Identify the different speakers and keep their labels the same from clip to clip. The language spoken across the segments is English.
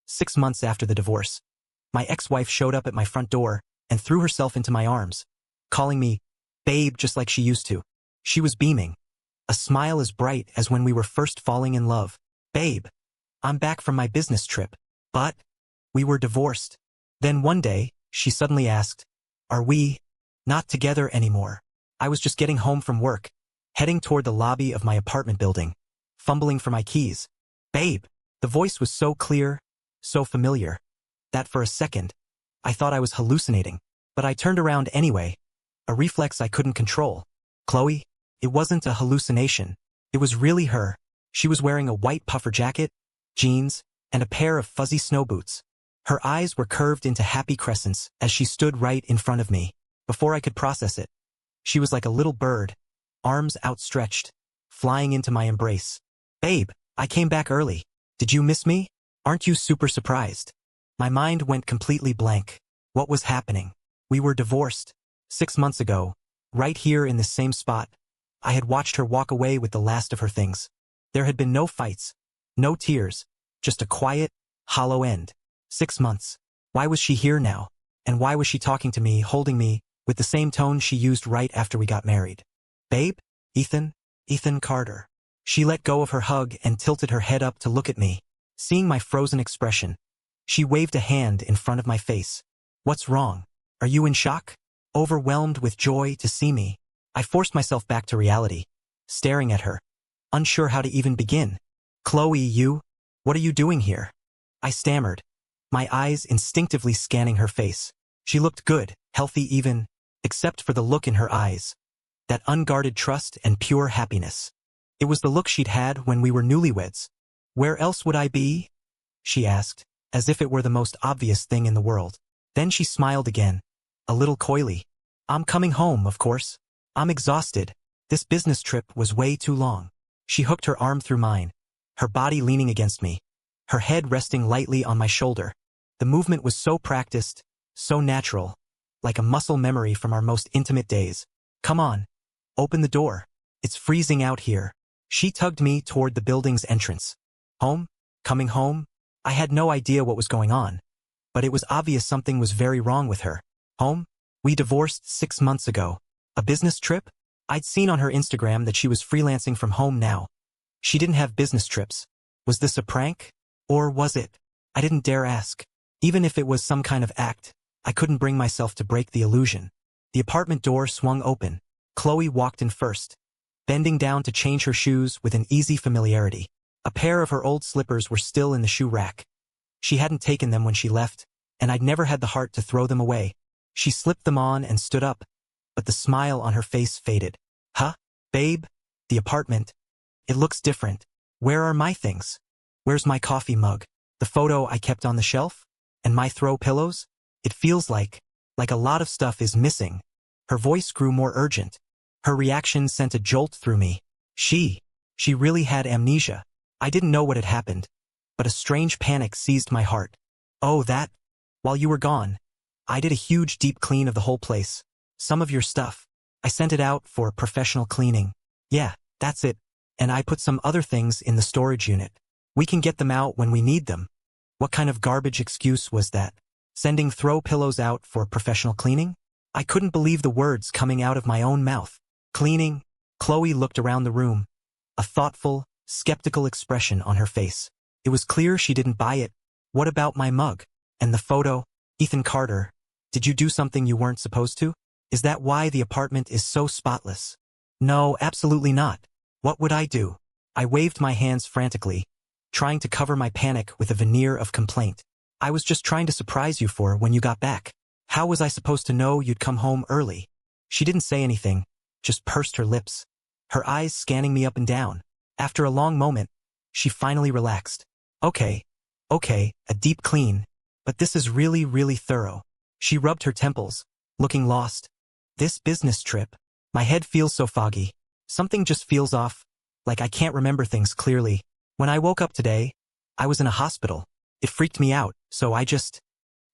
Speaker 1: 6 months after the divorce. My ex-wife showed up at my front door and threw herself into my arms, calling me babe just like she used to. She was beaming, a smile as bright as when we were first falling in love. Babe, I'm back from my business trip. But we were divorced. Then one day, she suddenly asked, are we not together anymore? I was just getting home from work, heading toward the lobby of my apartment building, fumbling for my keys. Babe, the voice was so clear, so familiar, that for a second, I thought I was hallucinating. But I turned around anyway, a reflex I couldn't control. Chloe, it wasn't a hallucination. It was really her. She was wearing a white puffer jacket, jeans, and a pair of fuzzy snow boots. Her eyes were curved into happy crescents as she stood right in front of me. Before I could process it, she was like a little bird, arms outstretched, flying into my embrace. Babe, I came back early. Did you miss me? Aren't you super surprised? My mind went completely blank. What was happening? We were divorced. 6 months ago, right here in this same spot, I had watched her walk away with the last of her things. There had been no fights, no tears, just a quiet, hollow end. 6 months. Why was she here now? And why was she talking to me, holding me, with the same tone she used right after we got married? Babe? Ethan Carter. She let go of her hug and tilted her head up to look at me. Seeing my frozen expression, she waved a hand in front of my face. What's wrong? Are you in shock? Overwhelmed with joy to see me, I forced myself back to reality, staring at her, unsure how to even begin. Chloe, what are you doing here? I stammered, my eyes instinctively scanning her face. She looked good, healthy even, except for the look in her eyes. That unguarded trust and pure happiness. It was the look she'd had when we were newlyweds. Where else would I be? She asked, as if it were the most obvious thing in the world. Then she smiled again, a little coyly. I'm coming home, of course. I'm exhausted. This business trip was way too long. She hooked her arm through mine, her body leaning against me, her head resting lightly on my shoulder. The movement was so practiced, so natural, like a muscle memory from our most intimate days. Come on, open the door. It's freezing out here. She tugged me toward the building's entrance. Home? Coming home? I had no idea what was going on, but it was obvious something was very wrong with her. Home? We divorced 6 months ago. A business trip? I'd seen on her Instagram that she was freelancing from home now. She didn't have business trips. Was this a prank? Or was it? I didn't dare ask. Even if it was some kind of act, I couldn't bring myself to break the illusion. The apartment door swung open. Chloe walked in first, bending down to change her shoes with an easy familiarity. A pair of her old slippers were still in the shoe rack. She hadn't taken them when she left, and I'd never had the heart to throw them away. She slipped them on and stood up, but the smile on her face faded. Huh? Babe? The apartment. It looks different. Where are my things? Where's my coffee mug? The photo I kept on the shelf? And my throw pillows? It feels like a lot of stuff is missing. Her voice grew more urgent. Her reaction sent a jolt through me. She really had amnesia. I didn't know what had happened, but a strange panic seized my heart. Oh, while you were gone, I did a huge deep clean of the whole place. Some of your stuff. I sent it out for professional cleaning. Yeah, that's it. And I put some other things in the storage unit. We can get them out when we need them. What kind of garbage excuse was that? Sending throw pillows out for professional cleaning? I couldn't believe the words coming out of my own mouth. Cleaning? Chloe looked around the room, a thoughtful, skeptical expression on her face. It was clear she didn't buy it. What about my mug? And the photo? Ethan Carter, did you do something you weren't supposed to? Is that why the apartment is so spotless? No, absolutely not. What would I do? I waved my hands frantically, trying to cover my panic with a veneer of complaint. I was just trying to surprise you for when you got back. How was I supposed to know you'd come home early? She didn't say anything, just pursed her lips, her eyes scanning me up and down. After a long moment, she finally relaxed. Okay, a deep clean, but this is really, really thorough. She rubbed her temples, looking lost. This business trip. My head feels so foggy. Something just feels off, like I can't remember things clearly. When I woke up today, I was in a hospital. It freaked me out, so I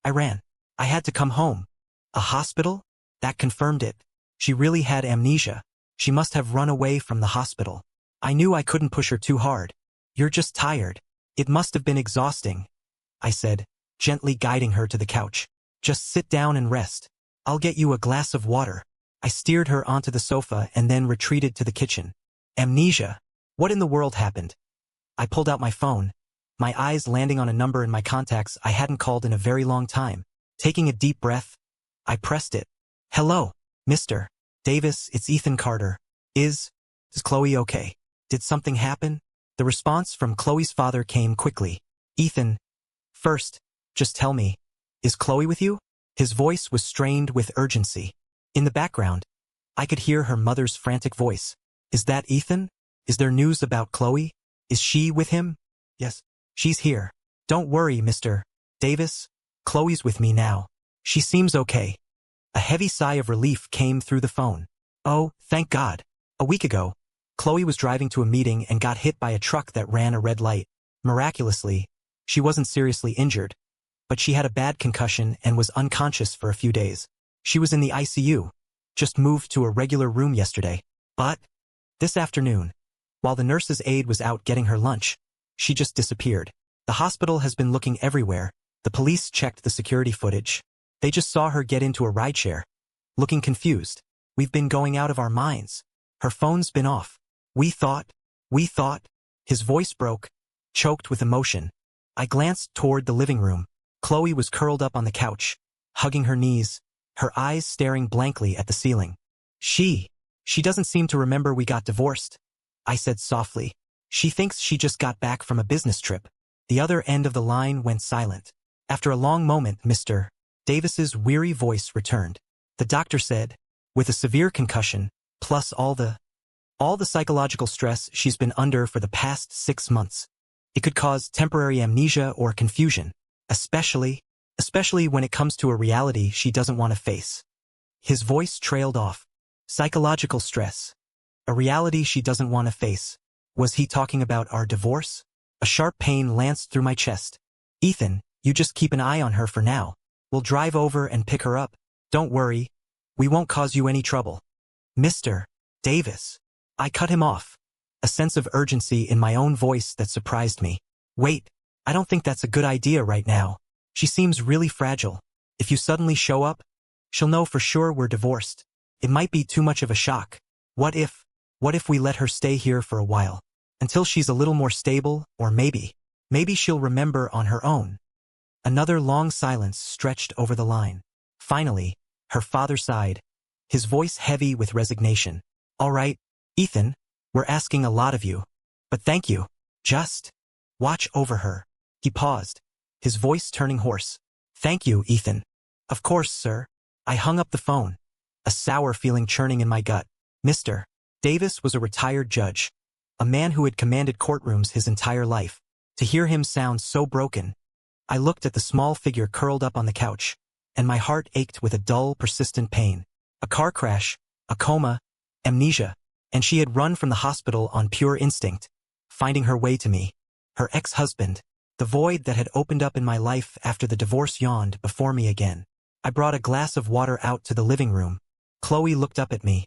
Speaker 1: ran. I had to come home. A hospital? That confirmed it. She really had amnesia. She must have run away from the hospital. I knew I couldn't push her too hard. You're just tired. It must have been exhausting. I said, gently guiding her to the couch. Just sit down and rest. I'll get you a glass of water. I steered her onto the sofa and then retreated to the kitchen. Amnesia. What in the world happened? I pulled out my phone, my eyes landing on a number in my contacts I hadn't called in a very long time. Taking a deep breath, I pressed it. Hello, Mr. Davis, it's Ethan Carter. Is Chloe okay? Did something happen? The response from Chloe's father came quickly. Ethan, first, just tell me, is Chloe with you? His voice was strained with urgency. In the background, I could hear her mother's frantic voice. Is that Ethan? Is there news about Chloe? Is she with him? Yes, she's here. Don't worry, Mr. Davis. Chloe's with me now. She seems okay. A heavy sigh of relief came through the phone. Oh, thank God. A week ago, Chloe was driving to a meeting and got hit by a truck that ran a red light. Miraculously, she wasn't seriously injured, but she had a bad concussion and was unconscious for a few days. She was in the ICU, just moved to a regular room yesterday. But this afternoon, while the nurse's aide was out getting her lunch, she just disappeared. The hospital has been looking everywhere. The police checked the security footage. They just saw her get into a rideshare. Looking confused. We've been going out of our minds. Her phone's been off. We thought. His voice broke, choked with emotion. I glanced toward the living room. Chloe was curled up on the couch, hugging her knees, her eyes staring blankly at the ceiling. She doesn't seem to remember we got divorced, I said softly. She thinks she just got back from a business trip. The other end of the line went silent. After a long moment, Mr. Davis's weary voice returned. The doctor said, with a severe concussion, plus all the psychological stress she's been under for the past 6 months, it could cause temporary amnesia or confusion, especially when it comes to a reality she doesn't want to face. His voice trailed off. Psychological stress. A reality she doesn't want to face. Was he talking about our divorce? A sharp pain lanced through my chest. Ethan, you just keep an eye on her for now. We'll drive over and pick her up. Don't worry. We won't cause you any trouble. Mr. Davis. I cut him off, a sense of urgency in my own voice that surprised me. Wait, I don't think that's a good idea right now. She seems really fragile. If you suddenly show up, she'll know for sure we're divorced. It might be too much of a shock. What if we let her stay here for a while? Until she's a little more stable, or maybe she'll remember on her own. Another long silence stretched over the line. Finally, her father sighed, his voice heavy with resignation. All right, Ethan, we're asking a lot of you. But thank you. Just watch over her. He paused, his voice turning hoarse. Thank you, Ethan. Of course, sir. I hung up the phone, a sour feeling churning in my gut. Mr. Davis was a retired judge, a man who had commanded courtrooms his entire life. To hear him sound so broken, I looked at the small figure curled up on the couch, and my heart ached with a dull, persistent pain. A car crash, a coma, amnesia, and she had run from the hospital on pure instinct, finding her way to me. Her ex-husband, the void that had opened up in my life after the divorce yawned before me again. I brought a glass of water out to the living room. Chloe looked up at me,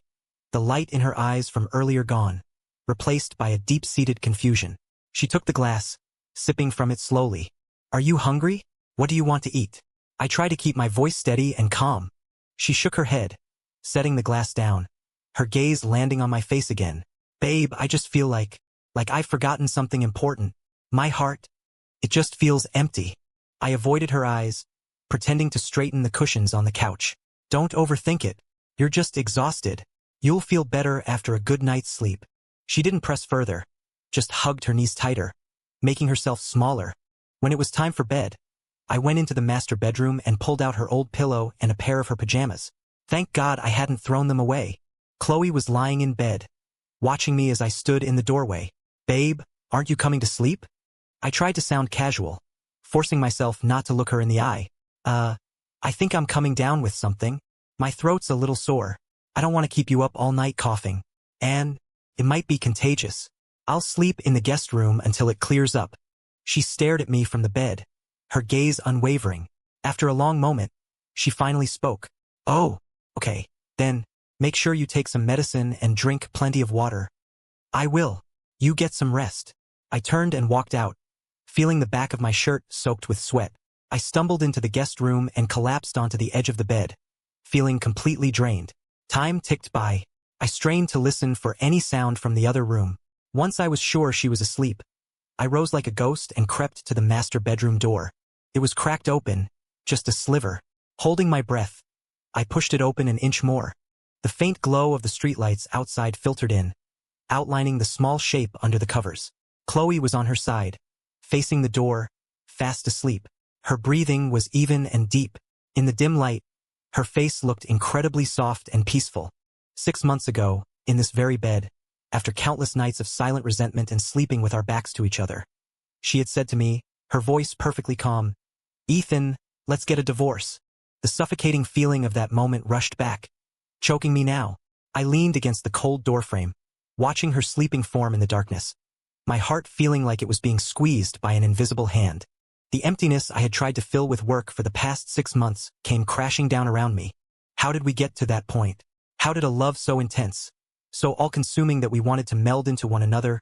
Speaker 1: the light in her eyes from earlier gone, replaced by a deep-seated confusion. She took the glass, sipping from it slowly. Are you hungry? What do you want to eat? I tried to keep my voice steady and calm. She shook her head, setting the glass down, her gaze landing on my face again. Babe, I just feel like I've forgotten something important. My heart, it just feels empty. I avoided her eyes, pretending to straighten the cushions on the couch. Don't overthink it. You're just exhausted. You'll feel better after a good night's sleep. She didn't press further, just hugged her knees tighter, making herself smaller. When it was time for bed, I went into the master bedroom and pulled out her old pillow and a pair of her pajamas. Thank God I hadn't thrown them away. Chloe was lying in bed, watching me as I stood in the doorway. Babe, aren't you coming to sleep? I tried to sound casual, forcing myself not to look her in the eye. I think I'm coming down with something. My throat's a little sore. I don't want to keep you up all night coughing. And it might be contagious. I'll sleep in the guest room until it clears up. She stared at me from the bed, her gaze unwavering. After a long moment, she finally spoke. Oh, okay, then, make sure you take some medicine and drink plenty of water. I will. You get some rest. I turned and walked out, feeling the back of my shirt soaked with sweat. I stumbled into the guest room and collapsed onto the edge of the bed, feeling completely drained. Time ticked by. I strained to listen for any sound from the other room. Once I was sure she was asleep, I rose like a ghost and crept to the master bedroom door. It was cracked open, just a sliver. Holding my breath, I pushed it open an inch more. The faint glow of the streetlights outside filtered in, outlining the small shape under the covers. Chloe was on her side, facing the door, fast asleep. Her breathing was even and deep. In the dim light, her face looked incredibly soft and peaceful. 6 months ago, in this very bed, after countless nights of silent resentment and sleeping with our backs to each other, she had said to me, her voice perfectly calm, "Ethan, let's get a divorce." The suffocating feeling of that moment rushed back, choking me now. I leaned against the cold doorframe, watching her sleeping form in the darkness, my heart feeling like it was being squeezed by an invisible hand. The emptiness I had tried to fill with work for the past 6 months came crashing down around me. How did we get to that point? How did a love so intense, so all-consuming that we wanted to meld into one another,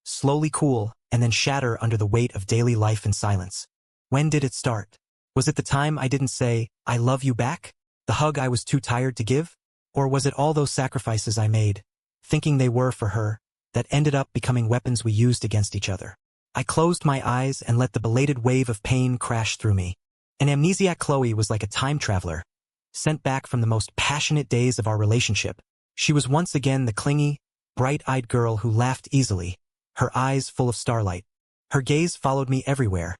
Speaker 1: slowly cool, and then shatter under the weight of daily life and silence? When did it start? Was it the time I didn't say, "I love you" back? The hug I was too tired to give? Or was it all those sacrifices I made, thinking they were for her, that ended up becoming weapons we used against each other? I closed my eyes and let the belated wave of pain crash through me. An amnesiac Chloe was like a time traveler, sent back from the most passionate days of our relationship. She was once again the clingy, bright-eyed girl who laughed easily, her eyes full of starlight. Her gaze followed me everywhere,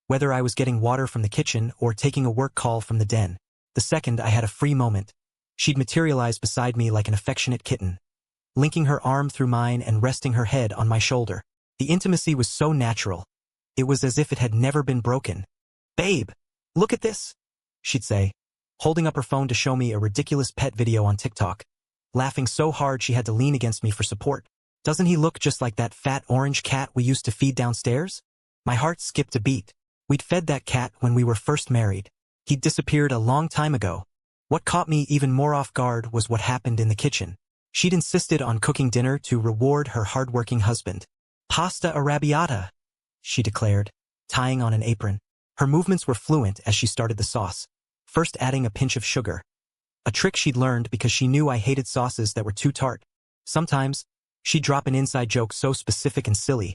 Speaker 1: whether I was getting water from the kitchen or taking a work call from the den. The second I had a free moment, she'd materialize beside me like an affectionate kitten, linking her arm through mine and resting her head on my shoulder. The intimacy was so natural. It was as if it had never been broken. "Babe, look at this," she'd say, holding up her phone to show me a ridiculous pet video on TikTok, laughing so hard she had to lean against me for support. "Doesn't he look just like that fat orange cat we used to feed downstairs?" My heart skipped a beat. We'd fed that cat when we were first married. He'd disappeared a long time ago. What caught me even more off guard was what happened in the kitchen. She'd insisted on cooking dinner to reward her hard-working husband. "Pasta arrabbiata," she declared, tying on an apron. Her movements were fluent as she started the sauce, first adding a pinch of sugar, a trick she'd learned because she knew I hated sauces that were too tart. Sometimes, she'd drop an inside joke so specific and silly,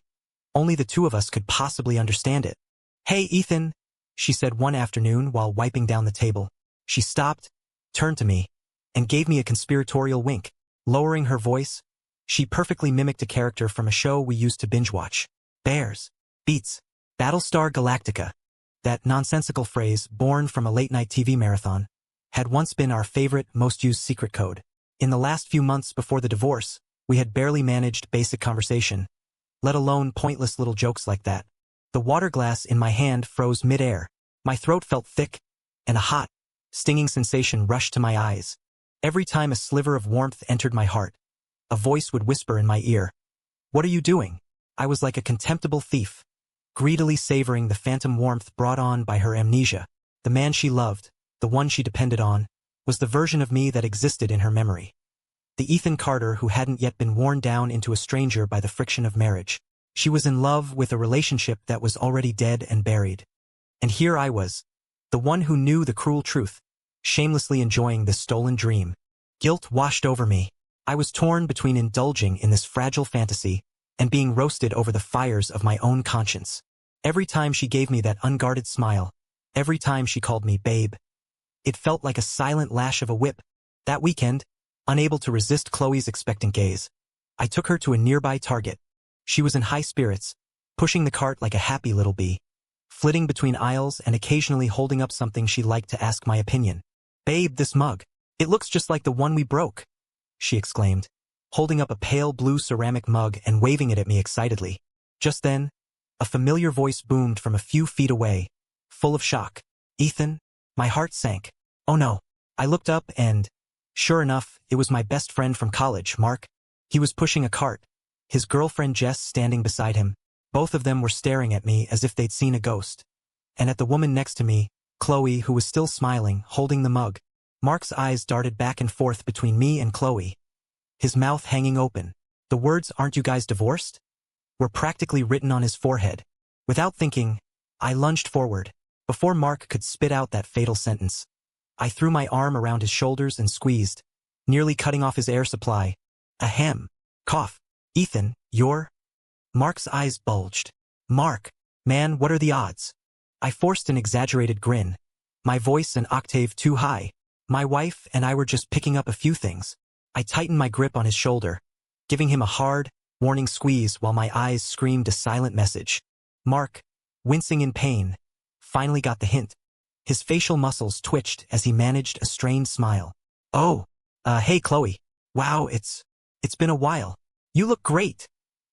Speaker 1: only the two of us could possibly understand it. "Hey, Ethan," she said one afternoon while wiping down the table. She stopped, turned to me, and gave me a conspiratorial wink. Lowering her voice, she perfectly mimicked a character from a show we used to binge-watch. "Bears, beats, Battlestar Galactica." That nonsensical phrase, born from a late-night TV marathon, had once been our favorite, most-used secret code. In the last few months before the divorce, we had barely managed basic conversation, let alone pointless little jokes like that. The water glass in my hand froze mid-air. My throat felt thick, and a hot, stinging sensation rushed to my eyes. Every time a sliver of warmth entered my heart, a voice would whisper in my ear, "What are you doing?" I was like a contemptible thief, greedily savoring the phantom warmth brought on by her amnesia. The man she loved, the one she depended on, was the version of me that existed in her memory. The Ethan Carter who hadn't yet been worn down into a stranger by the friction of marriage. She was in love with a relationship that was already dead and buried. And here I was, the one who knew the cruel truth, shamelessly enjoying this stolen dream. Guilt washed over me. I was torn between indulging in this fragile fantasy and being roasted over the fires of my own conscience. Every time she gave me that unguarded smile, every time she called me babe, it felt like a silent lash of a whip. That weekend, unable to resist Chloe's expectant gaze, I took her to a nearby Target. She was in high spirits, pushing the cart like a happy little bee, flitting between aisles and occasionally holding up something she liked to ask my opinion. "Babe, this mug. It looks just like the one we broke," she exclaimed, holding up a pale blue ceramic mug and waving it at me excitedly. Just then, a familiar voice boomed from a few feet away, full of shock. "Ethan?" My heart sank. Oh no. I looked up and, sure enough, it was my best friend from college, Mark. He was pushing a cart, his girlfriend Jess standing beside him. Both of them were staring at me as if they'd seen a ghost. And at the woman next to me, Chloe, who was still smiling, holding the mug. Mark's eyes darted back and forth between me and Chloe, his mouth hanging open. The words, "Aren't you guys divorced?" were practically written on his forehead. Without thinking, I lunged forward. Before Mark could spit out that fatal sentence, I threw my arm around his shoulders and squeezed, nearly cutting off his air supply. Ahem. Cough. Ethan, you're... Mark's eyes bulged. Mark, man, what are the odds? I forced an exaggerated grin, my voice an octave too high. My wife and I were just picking up a few things. I tightened my grip on his shoulder, giving him a hard, warning squeeze while my eyes screamed a silent message. Mark, wincing in pain, finally got the hint. His facial muscles twitched as he managed a strained smile. Oh, hey Chloe. Wow, it's been a while. You look great,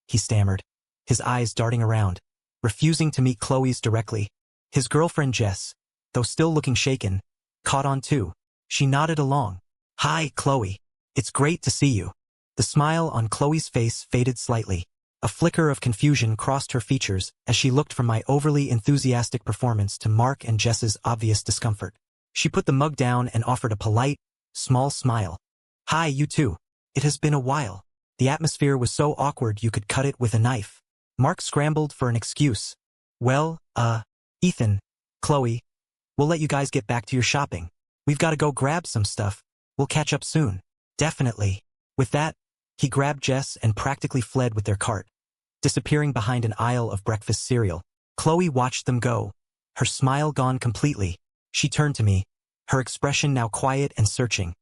Speaker 1: he stammered, his eyes darting around, refusing to meet Chloe's directly. His girlfriend Jess, though still looking shaken, caught on too. She nodded along. Hi, Chloe. It's great to see you. The smile on Chloe's face faded slightly. A flicker of confusion crossed her features as she looked from my overly enthusiastic performance to Mark and Jess's obvious discomfort. She put the mug down and offered a polite, small smile. Hi, you too. It has been a while. The atmosphere was so awkward you could cut it with a knife. Mark scrambled for an excuse. Well, Ethan, Chloe, we'll let you guys get back to your shopping. We've got to go grab some stuff. We'll catch up soon. Definitely. With that, he grabbed Jess and practically fled with their cart, disappearing behind an aisle of breakfast cereal. Chloe watched them go, her smile gone completely. She turned to me, her expression now quiet and searching.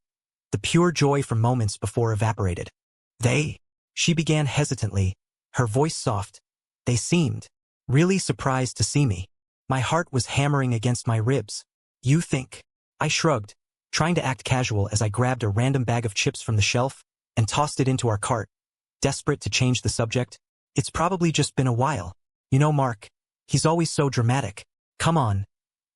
Speaker 1: The pure joy from moments before evaporated. She began hesitantly, her voice soft. They seemed really surprised to see me. My heart was hammering against my ribs. You think? I shrugged, trying to act casual as I grabbed a random bag of chips from the shelf and tossed it into our cart, desperate to change the subject. It's probably just been a while. You know Mark, he's always so dramatic. Come on,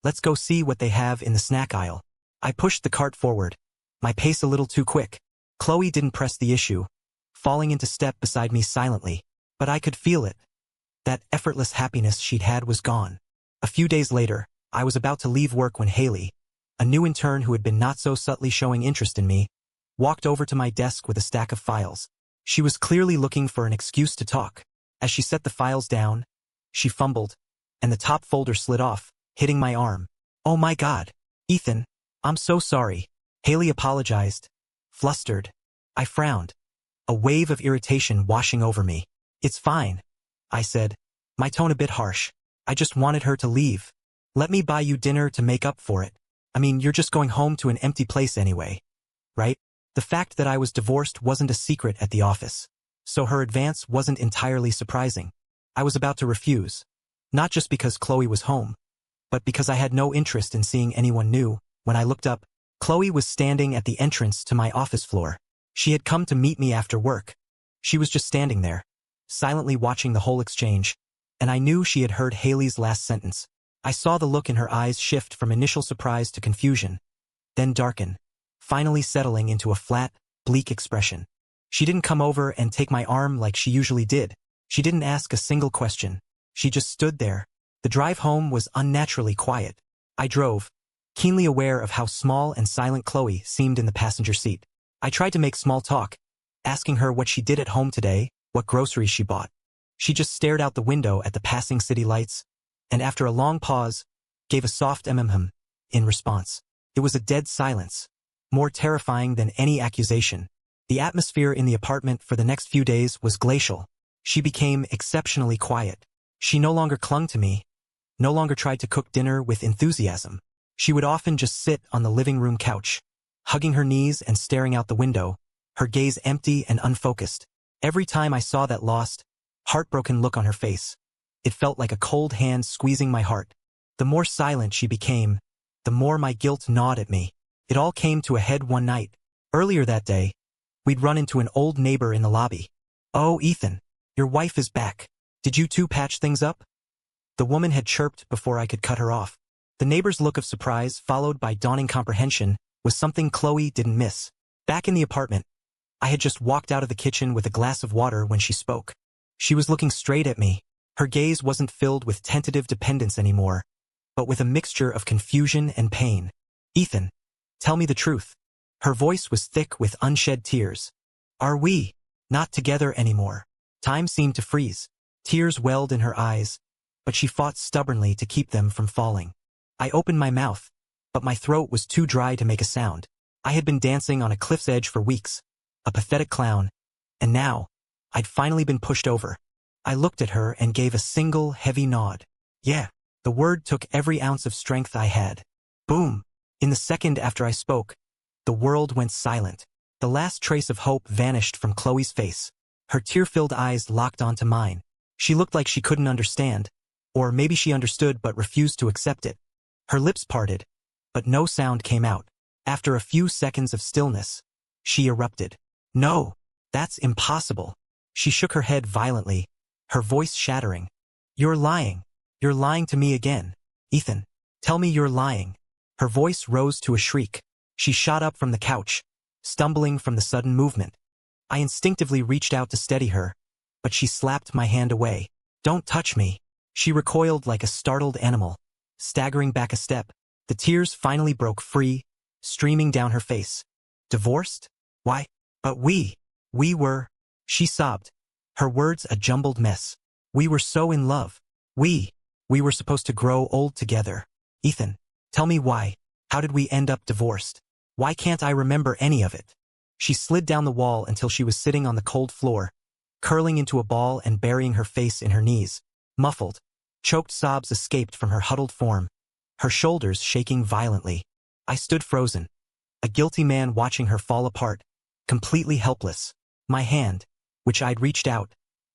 Speaker 1: let's go see what they have in the snack aisle. I pushed the cart forward, my pace a little too quick. Chloe didn't press the issue, falling into step beside me silently, but I could feel it. That effortless happiness she'd had was gone. A few days later, I was about to leave work when Haley, a new intern who had been not so subtly showing interest in me, walked over to my desk with a stack of files. She was clearly looking for an excuse to talk. As she set the files down, she fumbled, and the top folder slid off, hitting my arm. Oh my God, Ethan, I'm so sorry. Haley apologized, flustered. I frowned, a wave of irritation washing over me. It's fine, I said, my tone a bit harsh. I just wanted her to leave. Let me buy you dinner to make up for it. I mean, you're just going home to an empty place anyway, right? The fact that I was divorced wasn't a secret at the office, so her advance wasn't entirely surprising. I was about to refuse, not just because Chloe was home, but because I had no interest in seeing anyone new. When I looked up, Chloe was standing at the entrance to my office floor. She had come to meet me after work. She was just standing there, silently watching the whole exchange, and I knew she had heard Haley's last sentence. I saw the look in her eyes shift from initial surprise to confusion, then darken, finally settling into a flat, bleak expression. She didn't come over and take my arm like she usually did. She didn't ask a single question. She just stood there. The drive home was unnaturally quiet. I drove, keenly aware of how small and silent Chloe seemed in the passenger seat. I tried to make small talk, asking her what she did at home today, what groceries she bought. She just stared out the window at the passing city lights, and after a long pause, gave a soft in response. It was a dead silence, more terrifying than any accusation. The atmosphere in the apartment for the next few days was glacial. She became exceptionally quiet. She no longer clung to me, no longer tried to cook dinner with enthusiasm. She would often just sit on the living room couch, hugging her knees and staring out the window, her gaze empty and unfocused. Every time I saw that lost, heartbroken look on her face, it felt like a cold hand squeezing my heart. The more silent she became, the more my guilt gnawed at me. It all came to a head one night. Earlier that day, we'd run into an old neighbor in the lobby. Oh, Ethan, your wife is back. Did you two patch things up? The woman had chirped before I could cut her off. The neighbor's look of surprise, followed by dawning comprehension, was something Chloe didn't miss. Back in the apartment, I had just walked out of the kitchen with a glass of water when she spoke. She was looking straight at me. Her gaze wasn't filled with tentative dependence anymore, but with a mixture of confusion and pain. Ethan, tell me the truth. Her voice was thick with unshed tears. Are we not together anymore? Time seemed to freeze. Tears welled in her eyes, but she fought stubbornly to keep them from falling. I opened my mouth, but my throat was too dry to make a sound. I had been dancing on a cliff's edge for weeks, a pathetic clown, and now, I'd finally been pushed over. I looked at her and gave a single heavy nod. Yeah, the word took every ounce of strength I had. Boom! In the second after I spoke, the world went silent. The last trace of hope vanished from Chloe's face. Her tear-filled eyes locked onto mine. She looked like she couldn't understand, or maybe she understood but refused to accept it. Her lips parted, but no sound came out. After a few seconds of stillness, she erupted. No, that's impossible. She shook her head violently, her voice shattering. You're lying. You're lying to me again. Ethan, tell me you're lying. Her voice rose to a shriek. She shot up from the couch, stumbling from the sudden movement. I instinctively reached out to steady her, but she slapped my hand away. Don't touch me. She recoiled like a startled animal, staggering back a step. The tears finally broke free, streaming down her face. Divorced? Why? But we were, she sobbed, her words a jumbled mess. We were so in love. We were supposed to grow old together. Ethan, tell me why. How did we end up divorced? Why can't I remember any of it? She slid down the wall until she was sitting on the cold floor, curling into a ball and burying her face in her knees. Muffled, choked sobs escaped from her huddled form, her shoulders shaking violently. I stood frozen, a guilty man watching her fall apart, completely helpless. My hand, which I'd reached out,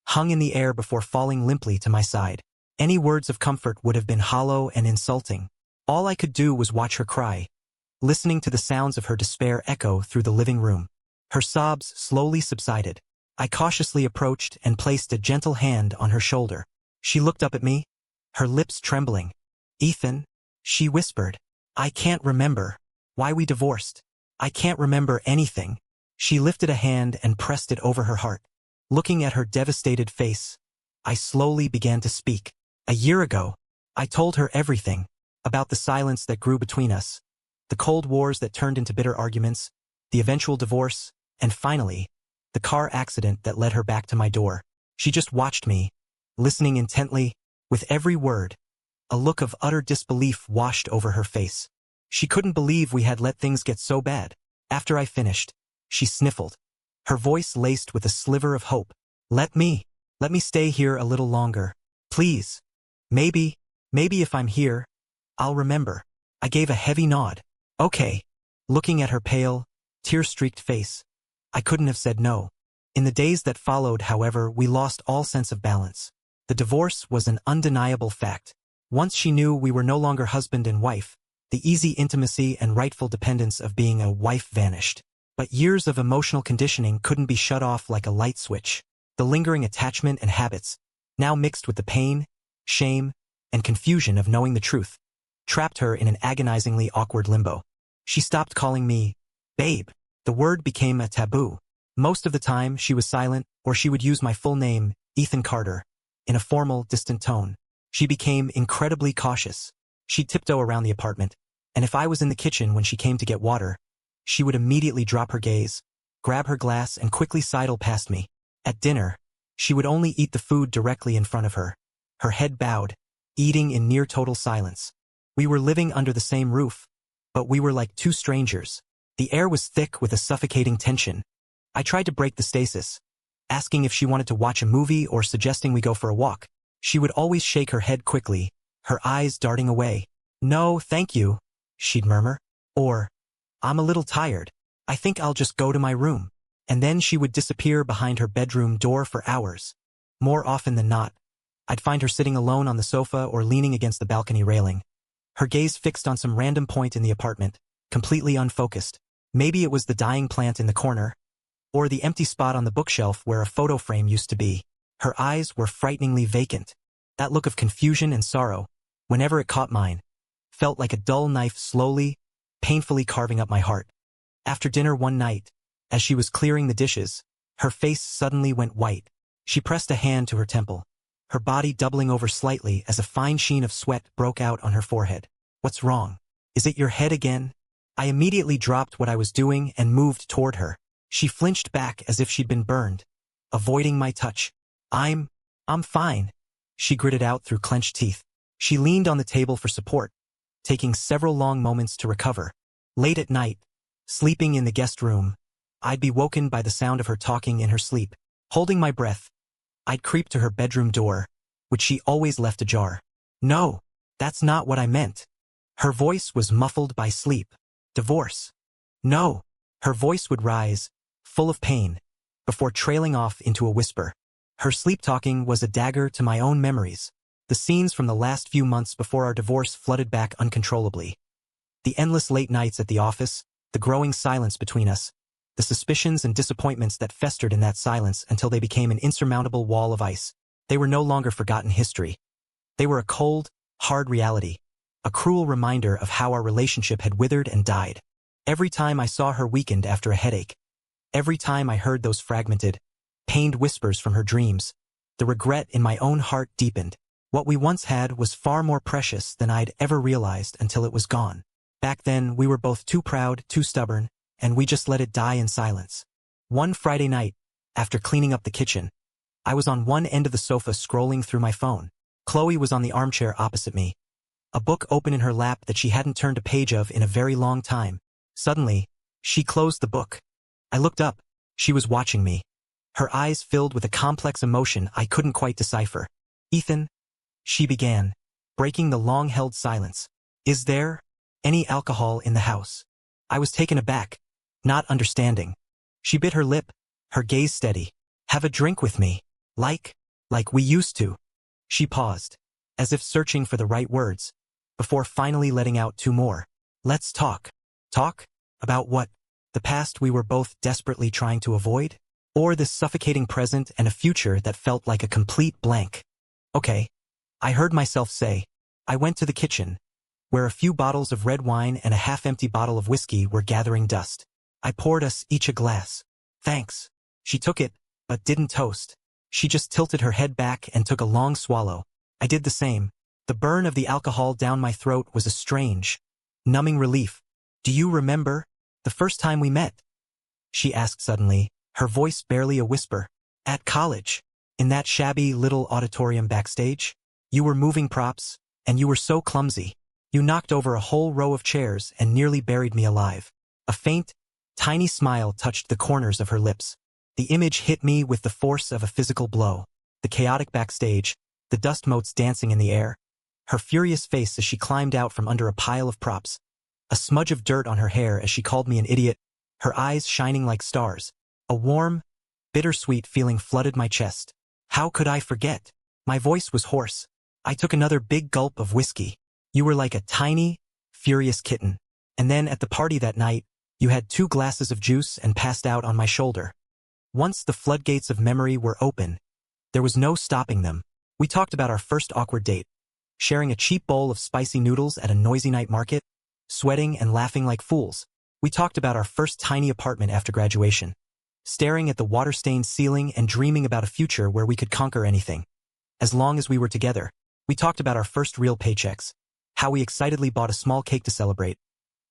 Speaker 1: hung in the air before falling limply to my side. Any words of comfort would have been hollow and insulting. All I could do was watch her cry, listening to the sounds of her despair echo through the living room. Her sobs slowly subsided. I cautiously approached and placed a gentle hand on her shoulder. She looked up at me, her lips trembling. Ethan, she whispered, I can't remember why we divorced. I can't remember anything. She lifted a hand and pressed it over her heart. Looking at her devastated face, I slowly began to speak. A year ago, I told her everything, about the silence that grew between us, the cold wars that turned into bitter arguments, the eventual divorce, and finally, the car accident that led her back to my door. She just watched me, listening intently, with every word. A look of utter disbelief washed over her face. She couldn't believe we had let things get so bad. After I finished, she sniffled, her voice laced with a sliver of hope. Let me stay here a little longer. Please. Maybe if I'm here, I'll remember. I gave a heavy nod. Okay. Looking at her pale, tear-streaked face, I couldn't have said no. In the days that followed, however, we lost all sense of balance. The divorce was an undeniable fact. Once she knew we were no longer husband and wife, the easy intimacy and rightful dependence of being a wife vanished. But years of emotional conditioning couldn't be shut off like a light switch. The lingering attachment and habits, now mixed with the pain, shame, and confusion of knowing the truth, trapped her in an agonizingly awkward limbo. She stopped calling me babe. The word became a taboo. Most of the time, she was silent, or she would use my full name, Ethan Carter, in a formal, distant tone. She became incredibly cautious. She'd tiptoe around the apartment, and if I was in the kitchen when she came to get water, she would immediately drop her gaze, grab her glass, and quickly sidle past me. At dinner, she would only eat the food directly in front of her, her head bowed, eating in near total silence. We were living under the same roof, but we were like two strangers. The air was thick with a suffocating tension. I tried to break the stasis, asking if she wanted to watch a movie or suggesting we go for a walk. She would always shake her head quickly, her eyes darting away. No, thank you, she'd murmur. Or, I'm a little tired. I think I'll just go to my room. And then she would disappear behind her bedroom door for hours. More often than not, I'd find her sitting alone on the sofa or leaning against the balcony railing, her gaze fixed on some random point in the apartment, completely unfocused. Maybe it was the dying plant in the corner, or the empty spot on the bookshelf where a photo frame used to be. Her eyes were frighteningly vacant. That look of confusion and sorrow, whenever it caught mine, felt like a dull knife slowly, painfully carving up my heart. After dinner one night, as she was clearing the dishes, her face suddenly went white. She pressed a hand to her temple, her body doubling over slightly as a fine sheen of sweat broke out on her forehead. What's wrong? Is it your head again? I immediately dropped what I was doing and moved toward her. She flinched back as if she'd been burned, avoiding my touch. I'm fine, she gritted out through clenched teeth. She leaned on the table for support, taking several long moments to recover. Late at night, sleeping in the guest room, I'd be woken by the sound of her talking in her sleep. Holding my breath, I'd creep to her bedroom door, which she always left ajar. No, that's not what I meant. Her voice was muffled by sleep. Divorce. No. Her voice would rise, full of pain, before trailing off into a whisper. Her sleep-talking was a dagger to my own memories. The scenes from the last few months before our divorce flooded back uncontrollably. The endless late nights at the office, the growing silence between us, the suspicions and disappointments that festered in that silence until they became an insurmountable wall of ice. They were no longer forgotten history. They were a cold, hard reality, a cruel reminder of how our relationship had withered and died. Every time I saw her weakened after a headache, every time I heard those fragmented, pained whispers from her dreams, the regret in my own heart deepened. What we once had was far more precious than I'd ever realized until it was gone. Back then, we were both too proud, too stubborn, and we just let it die in silence. One Friday night, after cleaning up the kitchen, I was on one end of the sofa scrolling through my phone. Chloe was on the armchair opposite me, a book open in her lap that she hadn't turned a page of in a very long time. Suddenly, she closed the book. I looked up. She was watching me. Her eyes filled with a complex emotion I couldn't quite decipher. "Ethan," she began, breaking the long-held silence. "Is there any alcohol in the house?" I was taken aback, not understanding. She bit her lip, her gaze steady. "Have a drink with me. Like we used to." She paused, as if searching for the right words, before finally letting out two more. "Let's talk." Talk? About what? The past we were both desperately trying to avoid? Or this suffocating present and a future that felt like a complete blank? "Okay," I heard myself say. I went to the kitchen, where a few bottles of red wine and a half-empty bottle of whiskey were gathering dust. I poured us each a glass. "Thanks." She took it, but didn't toast. She just tilted her head back and took a long swallow. I did the same. The burn of the alcohol down my throat was a strange, numbing relief. "Do you remember the first time we met?" she asked suddenly, her voice barely a whisper. "At college, in that shabby little auditorium backstage? You were moving props, and you were so clumsy. You knocked over a whole row of chairs and nearly buried me alive." A faint, tiny smile touched the corners of her lips. The image hit me with the force of a physical blow. The chaotic backstage, the dust motes dancing in the air, her furious face as she climbed out from under a pile of props, a smudge of dirt on her hair as she called me an idiot, her eyes shining like stars. A warm, bittersweet feeling flooded my chest. How could I forget? My voice was hoarse. I took another big gulp of whiskey. "You were like a tiny, furious kitten. And then at the party that night, you had 2 glasses of juice and passed out on my shoulder." Once the floodgates of memory were open, there was no stopping them. We talked about our first awkward date, sharing a cheap bowl of spicy noodles at a noisy night market, sweating and laughing like fools. We talked about our first tiny apartment after graduation, staring at the water-stained ceiling and dreaming about a future where we could conquer anything, as long as we were together. We talked about our first real paychecks, how we excitedly bought a small cake to celebrate,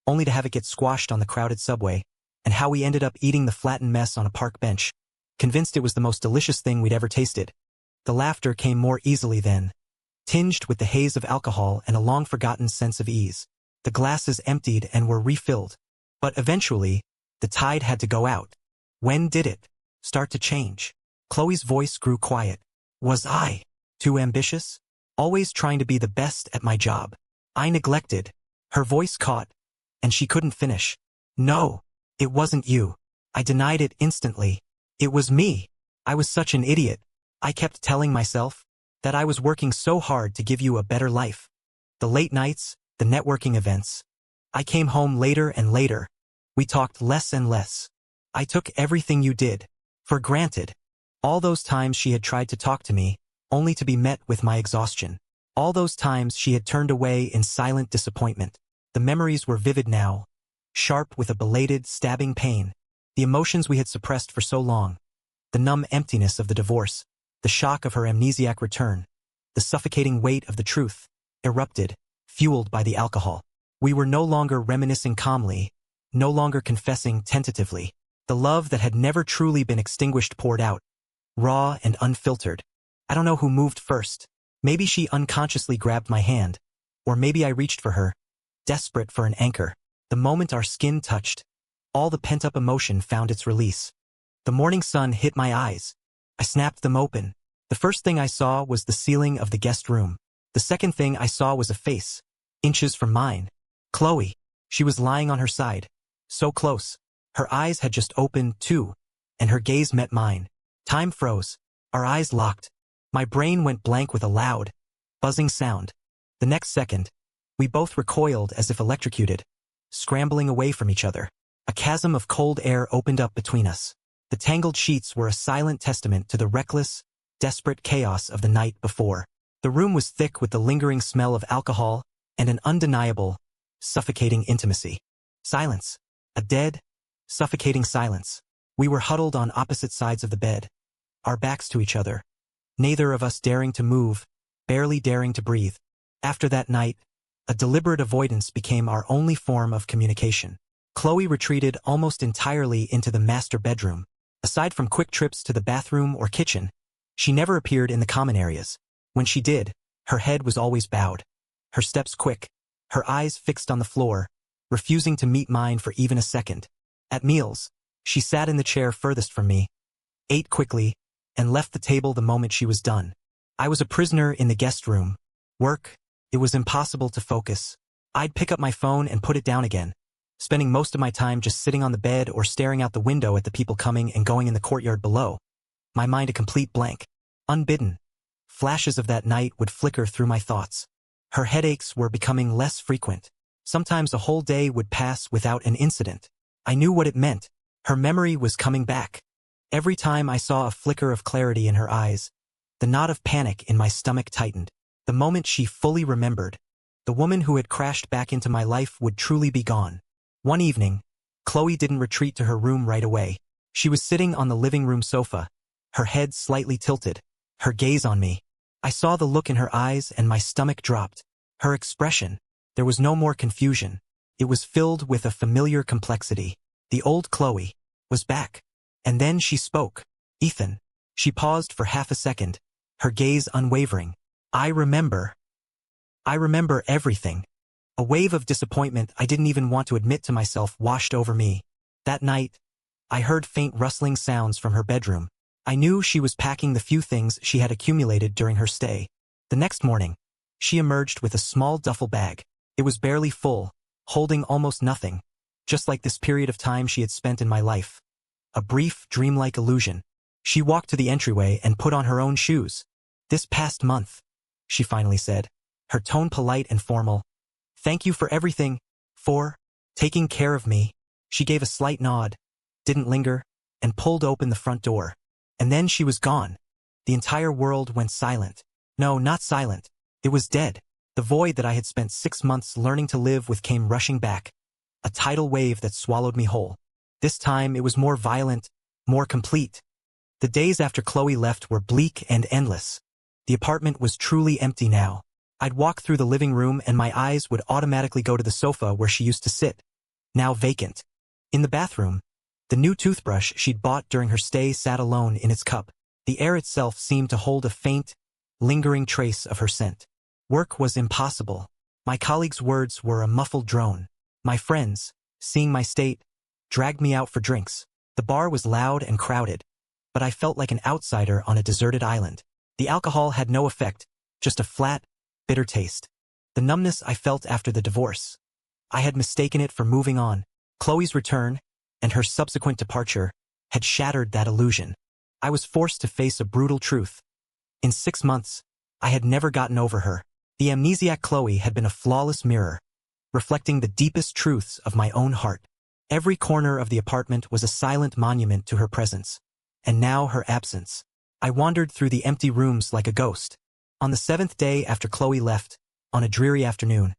Speaker 1: only to have it get squashed on the crowded subway, and how we ended up eating the flattened mess on a park bench, convinced it was the most delicious thing we'd ever tasted. The laughter came more easily then, tinged with the haze of alcohol and a long-forgotten sense of ease. The glasses emptied and were refilled. But eventually, the tide had to go out. When did it start to change? Chloe's voice grew quiet. Was I too ambitious? Always trying to be the best at my job? I neglected. Her voice caught, and she couldn't finish. "No, it wasn't you." I denied it instantly. "It was me. I was such an idiot. I kept telling myself that I was working so hard to give you a better life. The late nights, the networking events. I came home later and later. We talked less and less. I took everything you did for granted." All those times she had tried to talk to me, only to be met with my exhaustion. All those times she had turned away in silent disappointment. The memories were vivid now, sharp with a belated, stabbing pain. The emotions we had suppressed for so long. The numb emptiness of the divorce, the shock of her amnesiac return, the suffocating weight of the truth, erupted, fueled by the alcohol. We were no longer reminiscing calmly, no longer confessing tentatively. The love that had never truly been extinguished poured out, raw and unfiltered. I don't know who moved first, Maybe she unconsciously grabbed my hand, or maybe I reached for her, desperate for an anchor. The moment our skin touched, all the pent-up emotion found its release. The morning sun hit my eyes. I snapped them open. The first thing I saw was the ceiling of the guest room. The second thing I saw was a face, inches from mine. Chloe. She was lying on her side. So close. Her eyes had just opened, too, and her gaze met mine. Time froze. Our eyes locked. My brain went blank with a loud, buzzing sound. The next second, we both recoiled as if electrocuted, scrambling away from each other. A chasm of cold air opened up between us. The tangled sheets were a silent testament to the reckless, desperate chaos of the night before. The room was thick with the lingering smell of alcohol and an undeniable, suffocating intimacy. Silence. A dead, suffocating silence. We were huddled on opposite sides of the bed, our backs to each other, neither of us daring to move, barely daring to breathe. After that night, a deliberate avoidance became our only form of communication. Chloe retreated almost entirely into the master bedroom. Aside from quick trips to the bathroom or kitchen, she never appeared in the common areas. When she did, her head was always bowed, her steps quick, her eyes fixed on the floor, refusing to meet mine for even a second. At meals, she sat in the chair furthest from me, ate quickly, and left the table the moment she was done. I was a prisoner in the guest room. Work, it was impossible to focus. I'd pick up my phone and put it down again, spending most of my time just sitting on the bed or staring out the window at the people coming and going in the courtyard below. My mind a complete blank. Unbidden, flashes of that night would flicker through my thoughts. Her headaches were becoming less frequent. Sometimes a whole day would pass without an incident. I knew what it meant. Her memory was coming back. Every time I saw a flicker of clarity in her eyes, the knot of panic in my stomach tightened. The moment she fully remembered, the woman who had crashed back into my life would truly be gone. One evening, Chloe didn't retreat to her room right away. She was sitting on the living room sofa, her head slightly tilted, her gaze on me. I saw the look in her eyes and my stomach dropped. Her expression, there was no more confusion. It was filled with a familiar complexity. The old Chloe was back. And then she spoke. Ethan. She paused for half a second, her gaze unwavering. I remember everything. A wave of disappointment I didn't even want to admit to myself washed over me. That night, I heard faint rustling sounds from her bedroom. I knew she was packing the few things she had accumulated during her stay. The next morning, she emerged with a small duffel bag. It was barely full, holding almost nothing, just like this period of time she had spent in my life. A brief, dreamlike illusion. She walked to the entryway and put on her own shoes. This past month, she finally said, her tone polite and formal. Thank you for everything, for taking care of me. She gave a slight nod, didn't linger, and pulled open the front door. And then she was gone. The entire world went silent. No, not silent. It was dead. The void that I had spent 6 months learning to live with came rushing back. A tidal wave that swallowed me whole. This time it was more violent, more complete. The days after Chloe left were bleak and endless. The apartment was truly empty now. I'd walk through the living room and my eyes would automatically go to the sofa where she used to sit, now vacant. In the bathroom, the new toothbrush she'd bought during her stay sat alone in its cup. The air itself seemed to hold a faint, lingering trace of her scent. Work was impossible. My colleagues' words were a muffled drone. My friends, seeing my state, dragged me out for drinks. The bar was loud and crowded, but I felt like an outsider on a deserted island. The alcohol had no effect, just a flat, bitter taste. The numbness I felt after the divorce. I had mistaken it for moving on. Chloe's return, and her subsequent departure, had shattered that illusion. I was forced to face a brutal truth. In 6 months, I had never gotten over her. The amnesiac Chloe had been a flawless mirror, reflecting the deepest truths of my own heart. Every corner of the apartment was a silent monument to her presence, and now her absence. I wandered through the empty rooms like a ghost. On the 7th day after Chloe left, on a dreary afternoon,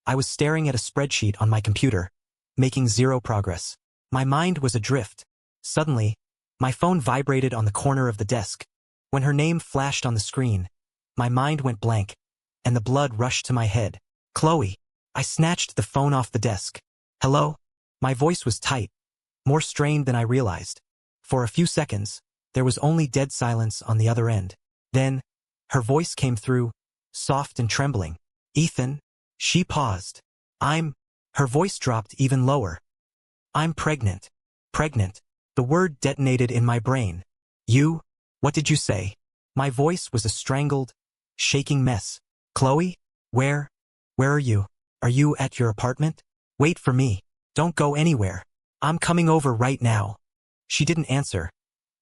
Speaker 1: I was staring at a spreadsheet on my computer, making zero progress. My mind was adrift. Suddenly, my phone vibrated on the corner of the desk. When her name flashed on the screen, my mind went blank, and the blood rushed to my head. Chloe. I snatched the phone off the desk. Hello? My voice was tight, more strained than I realized. For a few seconds, there was only dead silence on the other end. Then, her voice came through, soft and trembling. Ethan, she paused. Her voice dropped even lower. I'm pregnant. Pregnant. The word detonated in my brain. What did you say? My voice was a strangled, shaking mess. Chloe? Where are you? Are you at your apartment? Wait for me. Don't go anywhere. I'm coming over right now. She didn't answer,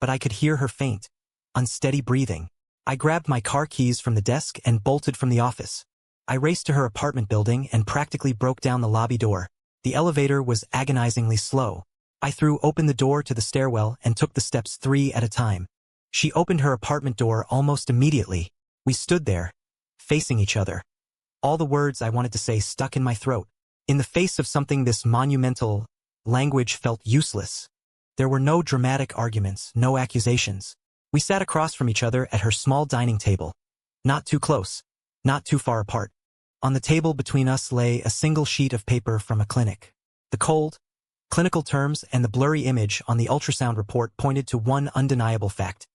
Speaker 1: but I could hear her faint, unsteady breathing. I grabbed my car keys from the desk and bolted from the office. I raced to her apartment building and practically broke down the lobby door. The elevator was agonizingly slow. I threw open the door to the stairwell and took the steps 3 at a time. She opened her apartment door almost immediately. We stood there, facing each other. All the words I wanted to say stuck in my throat. In the face of something this monumental, language felt useless. There were no dramatic arguments, no accusations. We sat across from each other at her small dining table. Not too close, not too far apart. On the table between us lay a single sheet of paper from a clinic. The cold, clinical terms and the blurry image on the ultrasound report pointed to one undeniable fact.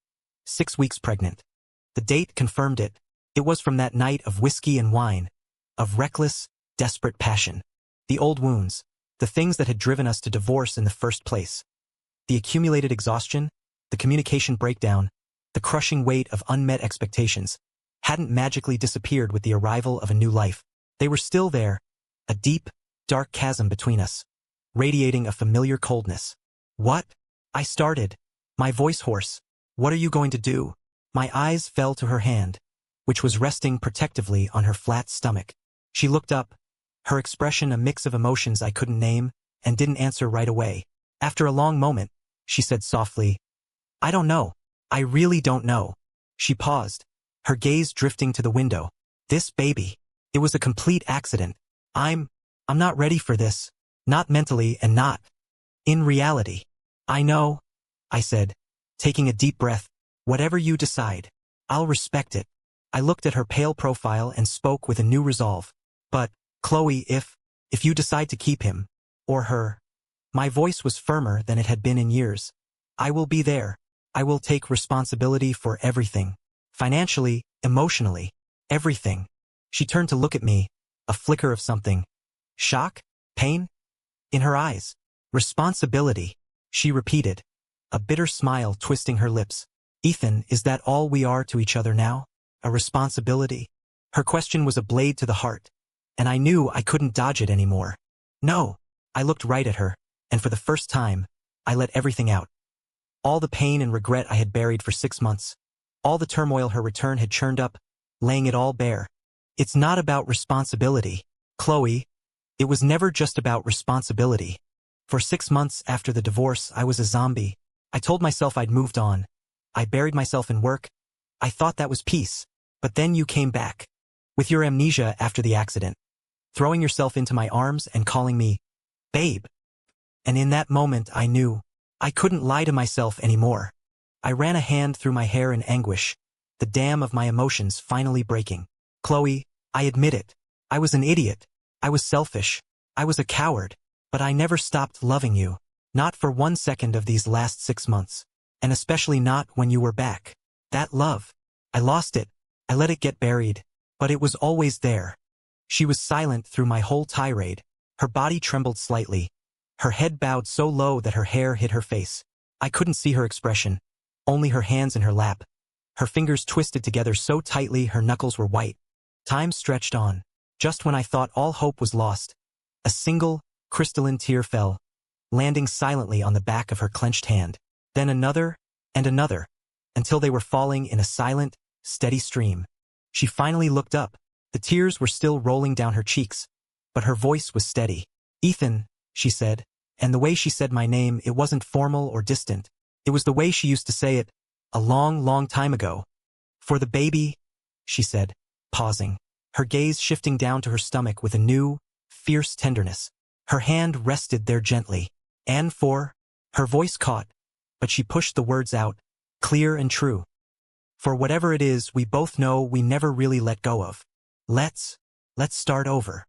Speaker 1: 6 weeks pregnant. The date confirmed it. It was from that night of whiskey and wine, of reckless, desperate passion. The old wounds, the things that had driven us to divorce in the first place. The accumulated exhaustion, the communication breakdown, the crushing weight of unmet expectations, hadn't magically disappeared with the arrival of a new life. They were still there, a deep, dark chasm between us, radiating a familiar coldness. What? I started, my voice hoarse. What are you going to do? My eyes fell to her hand, which was resting protectively on her flat stomach. She looked up, her expression a mix of emotions I couldn't name, and didn't answer right away. After a long moment, she said softly, I don't know. I really don't know. She paused, her gaze drifting to the window. This baby. It was a complete accident. I'm not ready for this. Not mentally and not in reality. I know, I said, taking a deep breath. Whatever you decide, I'll respect it. I looked at her pale profile and spoke with a new resolve. But, Chloe, if you decide to keep him, or her. My voice was firmer than it had been in years. I will be there. I will take responsibility for everything. Financially, emotionally, everything. She turned to look at me, a flicker of something. Shock? Pain? In her eyes. Responsibility, she repeated, a bitter smile twisting her lips. Ethan, is that all we are to each other now? A responsibility? Her question was a blade to the heart, and I knew I couldn't dodge it anymore. No. I looked right at her, and for the first time, I let everything out. All the pain and regret I had buried for 6 months. All the turmoil her return had churned up, laying it all bare. It's not about responsibility, Chloe. It was never just about responsibility. For 6 months after the divorce, I was a zombie. I told myself I'd moved on. I buried myself in work. I thought that was peace. But then you came back. With your amnesia after the accident. Throwing yourself into my arms and calling me, babe. And in that moment I knew I couldn't lie to myself anymore. I ran a hand through my hair in anguish, the dam of my emotions finally breaking. Chloe, I admit it. I was an idiot. I was selfish. I was a coward. But I never stopped loving you. Not for 1 second of these last 6 months. And especially not when you were back. That love. I lost it. I let it get buried. But it was always there. She was silent through my whole tirade. Her body trembled slightly. Her head bowed so low that her hair hid her face. I couldn't see her expression. Only her hands in her lap. Her fingers twisted together so tightly her knuckles were white. Time stretched on. Just when I thought all hope was lost, a single, crystalline tear fell, landing silently on the back of her clenched hand. Then another, and another, until they were falling in a silent, steady stream. She finally looked up. The tears were still rolling down her cheeks, but her voice was steady. Ethan, she said, and the way she said my name, it wasn't formal or distant. It was the way she used to say it, a long, long time ago. For the baby, she said, pausing, her gaze shifting down to her stomach with a new, fierce tenderness. Her hand rested there gently. And for, her voice caught, but she pushed the words out, clear and true. For whatever it is we both know we never really let go of. Let's start over.